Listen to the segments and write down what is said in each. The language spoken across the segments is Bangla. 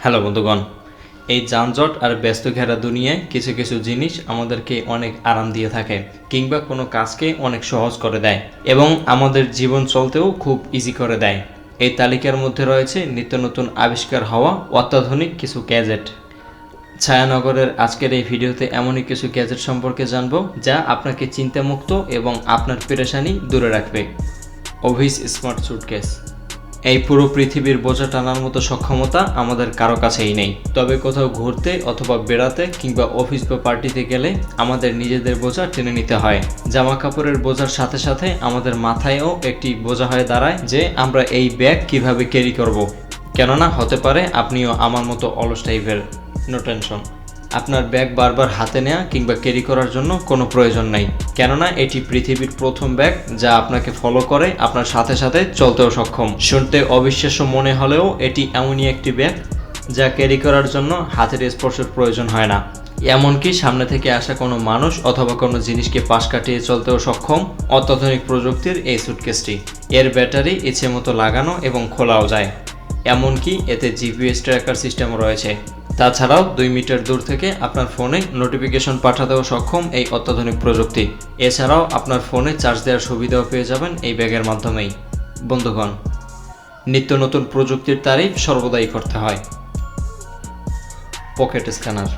হ্যালো বন্ধুগণ, এই যানজট আর ব্যস্ত ঘেরা দুনিয়ায় কিছু কিছু জিনিস আমাদেরকে অনেক আরাম দিয়ে থাকে কিংবা কোনো কাজকে অনেক সহজ করে দেয় এবং আমাদের জীবন চলতেও খুব ইজি করে দেয়। এই তালিকার মধ্যে রয়েছে নিত্য নতুন আবিষ্কার হওয়া অত্যাধুনিক কিছু গ্যাজেট। ছায়ানগরের আজকের এই ভিডিওতে এমনই কিছু গ্যাজেট সম্পর্কে জানবো যা আপনাকে চিন্তামুক্ত এবং আপনার পেরেশানি দূরে রাখবে। Office smart suitcase. এই পুরো পৃথিবীর বোঝা টানার মতো সক্ষমতা আমাদের কারো কাছেই নেই। তবে কোথাও ঘুরতে অথবা বেড়াতে কিংবা অফিস বা পার্টিতে গেলে আমাদের নিজেদের বোঝা টেনে নিতে হয়। জামা কাপড়ের বোঝার সাথে সাথে আমাদের মাথায়ও একটি বোঝা হয়ে দাঁড়ায় যে আমরা এই ব্যাগ কিভাবে ক্যারি করব। কেননা হতে পারে আপনিও আমার মতো অলস টাইপের। নো টেনশন, আপনার ব্যাগ বারবার হাতে নেওয়া কিংবা ক্যারি করার জন্য কোনো প্রয়োজন নেই, কেননা এটি পৃথিবীর প্রথম ব্যাগ যা আপনাকে ফলো করে আপনার সাথে সাথে চলতেও সক্ষম। শুনতে অবিশ্বাস্য মনে হলেও এটি এমনই একটি ব্যাগ যা ক্যারি করার জন্য হাতের স্পর্শের প্রয়োজন হয় না, এমনকি সামনে থেকে আসা কোনো মানুষ অথবা কোনো জিনিসকে পাশ কাটিয়ে চলতেও সক্ষম অত্যাধুনিক প্রযুক্তির এই সুটকেসটি। এর ব্যাটারি ইচ্ছে মতো লাগানো এবং খোলাও যায়, এমনকি এতে জিপিএস ট্র্যাকার সিস্টেমও রয়েছে। তাছাড়াও 2 মিটার দূর থেকে আপনার ফোনে নোটিফিকেশন পাঠাতেও সক্ষম এই অত্যাধুনিক প্রযুক্তি। এছাড়াও আপনার ফোনে চার্জ দেওয়ার সুবিধাও পেয়ে যাবেন এই ব্যাগের মাধ্যমেই। বন্ধুগণ, নিত্য নতুন প্রযুক্তির তারিফ সর্বদাই করতে হয়। Pocket scanner.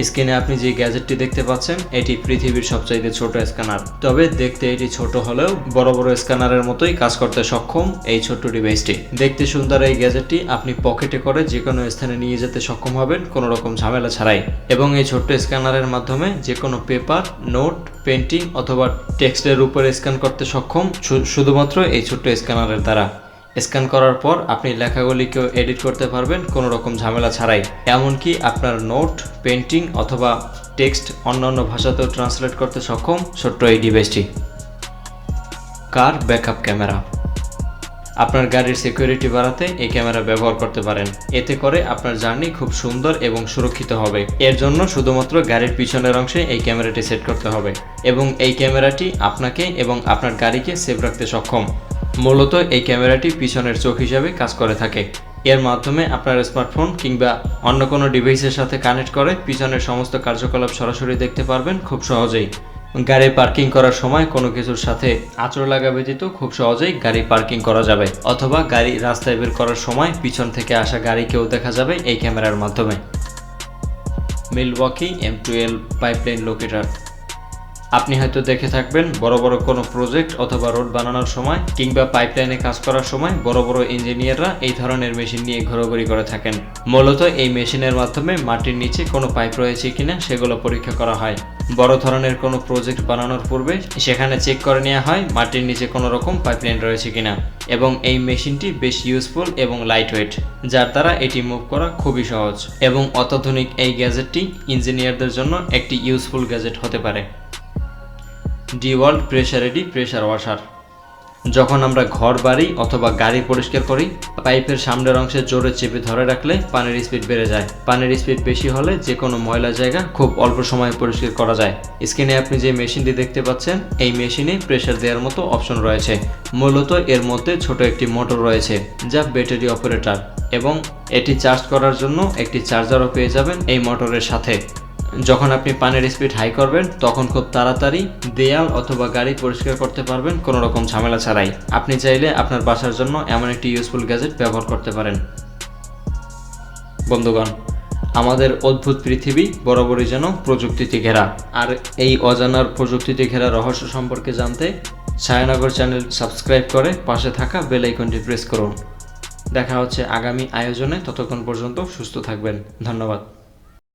স্ক্রিনে আপনি যে গ্যাজেটটি দেখতে পাচ্ছেন এটি পৃথিবীর সবচাইতে ছোট স্ক্যানার। তবে দেখতে এটি ছোট হলেও বড় বড় স্ক্যানারের মতোই কাজ করতে সক্ষম এই ছোট্ট ডিভাইসটি। দেখতে সুন্দর এই গ্যাজেটটি আপনি পকেটে করে যে কোনো স্থানে নিয়ে যেতে সক্ষম হবেন কোনো রকম ঝামেলা ছাড়াই। এবং এই ছোট্ট স্ক্যানারের মাধ্যমে যে কোনো পেপার, নোট, পেন্টিং অথবা টেক্সটের উপরে স্ক্যান করতে সক্ষম শুধুমাত্র এই ছোট্ট স্ক্যানারের দ্বারা। স্ক্যান করার পর আপনি লেখাগুলিকেও এডিট করতে পারবেন কোনো রকম ঝামেলা ছাড়াই। এমনকি আপনার নোট, পেন্টিং অথবা টেক্সট অন্যান্য ভাষাতেও ট্রান্সলেট করতে সক্ষম ছোট্ট এই ডিভাইসটি। কার ব্যাকআপ ক্যামেরা। আপনার গাড়ির সিকিউরিটি বাড়াতে এই ক্যামেরা ব্যবহার করতে পারেন। এতে করে আপনার জার্নি খুব সুন্দর এবং সুরক্ষিত হবে। এর জন্য শুধুমাত্র গাড়ির পিছনের অংশে এই ক্যামেরাটি সেট করতে হবে এবং এই ক্যামেরাটি আপনাকে এবং আপনার গাড়িকে সেভ রাখতে সক্ষম। মূলত এই ক্যামেরাটি পিছনের চোখ হিসাবে কাজ করে থাকে। এর মাধ্যমে আপনার স্মার্টফোন কিংবা অন্য কোনো ডিভাইসের সাথে কানেক্ট করে পিছনের সমস্ত কার্যকলাপ সরাসরি দেখতে পারবেন খুব সহজেই। গাড়ি পার্কিং করার সময় কোনো কিছুর সাথে আঁচড় লাগা ব্যতীত খুব সহজেই গাড়ি পার্কিং করা যাবে, অথবা গাড়ি রাস্তায় বের করার সময় পিছন থেকে আসা গাড়িকেও দেখা যাবে এই ক্যামেরার মাধ্যমে। Milwaukee M12 pipeline locator. আপনি হয়তো দেখে থাকবেন বড় বড় কোনো প্রজেক্ট অথবা রোড বানানোর সময় কিংবা পাইপলাইনে কাজ করার সময় বড় বড় ইঞ্জিনিয়াররা এই ধরনের মেশিন নিয়ে ঘোরাঘুরি করে থাকেন। মূলত এই মেশিনের মাধ্যমে মাটির নিচে কোনো পাইপ রয়েছে কিনা সেগুলো পরীক্ষা করা হয়। বড় ধরনের কোনো প্রজেক্ট বানানোর পূর্বে সেখানে চেক করে নেওয়া হয় মাটির নিচে কোনো রকম পাইপলাইন রয়েছে কিনা। এবং এই মেশিনটি বেশ ইউজফুল এবং লাইটওয়েট, যার দ্বারা এটি মুভ করা খুবই সহজ। এবং অত্যাধুনিক এই গ্যাজেটটি ইঞ্জিনিয়ারদের জন্য একটি ইউজফুল গ্যাজেট হতে পারে। ডিওয়াল্ট প্রেসারেডি প্রেসার ওয়াশার। যখন আমরা ঘর, বাড়ি অথবা গাড়ি পরিষ্কার করি, পাইপের সামনের অংশে জোরে চেপে ধরে রাখলে পানির স্পিড বেড়ে যায়। পানির স্পিড বেশি হলে যে কোনো ময়লা জায়গা খুব অল্প সময়ে পরিষ্কার করা যায়। স্ক্রিনে আপনি যে মেশিনটি দেখতে পাচ্ছেন এই মেশিনে প্রেসার দেওয়ার মতো অপশন রয়েছে। মূলত এর মধ্যে ছোট একটি মোটর রয়েছে যা ব্যাটারি অপারেটর, এবং এটি চার্জ করার জন্য একটি চার্জারও পেয়ে যাবেন এই মোটরের সাথে। যখন আপনি পানির স্পিড হাই করবেন তখন খুব তাড়াতাড়ি দেয়াল অথবা গাড়ি পরিষ্কার করতে পারবেন কোনো রকম ঝামেলা ছাড়াই। আপনি চাইলে আপনার বাসার জন্য এমন একটি ইউজফুল গ্যাজেট ব্যবহার করতে পারেন। বন্ধুগণ, আমাদের অদ্ভুত পৃথিবী বরাবরই যেন প্রযুক্তিতে ঘেরা, আর এই অজানার প্রযুক্তিতে ঘেরা রহস্য সম্পর্কে জানতে ছায়ানগর চ্যানেল সাবস্ক্রাইব করে পাশে থাকা বেল আইকনটি প্রেস করুন। দেখা হচ্ছে আগামী আয়োজনে, ততক্ষণ পর্যন্ত সুস্থ থাকবেন। ধন্যবাদ।